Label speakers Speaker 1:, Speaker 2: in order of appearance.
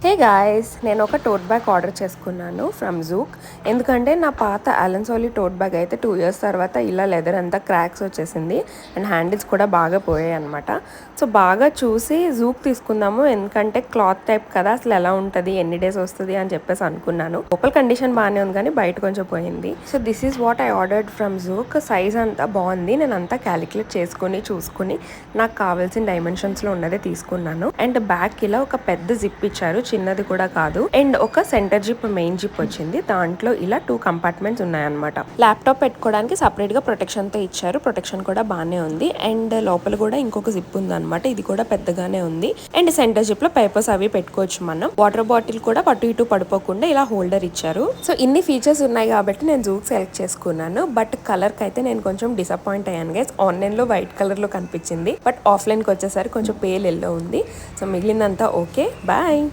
Speaker 1: Hey guys, నేను ఒక టోట్ bag order చేసుకున్నాను ఫ్రమ్ జూక్. ఎందుకంటే నా పాత అలన్ సోలీ టోట్ బ్యాగ్ అయితే 2 years తర్వాత ఇలా లెదర్ అంతా క్రాక్స్ వచ్చేసింది అండ్ హ్యాండిల్స్ కూడా బాగా పోయాయి అనమాట. సో బాగా చూసి జూక్ తీసుకుందాము, ఎందుకంటే క్లాత్ టైప్ కదా, అసలు ఎలా ఉంటుంది, ఎన్ని డేస్ వస్తుంది అని చెప్పేసి అనుకున్నాను. లోపల కండిషన్ బాగానే ఉంది కానీ బయట కొంచెం పోయింది. So this is what I ordered from juke. Size అంతా బాగుంది, నేను అంతా క్యాలిక్యులేట్ చేసుకుని చూసుకుని నాకు కావాల్సిన డైమెన్షన్స్లో ఉన్నదే తీసుకున్నాను. అండ్ బ్యాక్ ఇలా ఒక పెద్ద జిప్ ఇచ్చారు, చిన్నది కూడా కాదు. అండ్ ఒక సెంటర్ జిప్, మెయిన్ జిప్ వచ్చింది. దాంట్లో ఇలా 2 కంపార్ట్మెంట్స్ ఉన్నాయన్నమాట. ల్యాప్టాప్ పెట్టుకోవడానికి సపరేట్ గా ప్రొటెక్షన్ తో ఇచ్చారు. ప్రొటెక్షన్ కూడా బాగానే ఉంది. అండ్ లోపల కూడా ఇంకొక జిప్ ఉంది అనమాట, ఇది కూడా పెద్దగానే ఉంది. అండ్ సెంటర్ జిప్ లో పేపర్స్ అవి పెట్టుకోవచ్చు మనం. వాటర్ బాటిల్ కూడా అటు ఇటు పడిపోకుండా ఇలా హోల్డర్ ఇచ్చారు. సో ఇన్ని ఫీచర్స్ ఉన్నాయి కాబట్టి నేను జూక్ సెలెక్ట్ చేసుకున్నాను. బట్ కలర్ కి అయితే నేను కొంచెం డిసప్పాయింట్ అయ్యాను గైస్. ఆన్లైన్ లో వైట్ కలర్ లో కనిపించింది, బట్ ఆఫ్లైన్ కి వచ్చేసరికి కొంచెం పేల్ ఎల్లో ఉంది. సో మిగిలిందంతా ఓకే. బాయ్.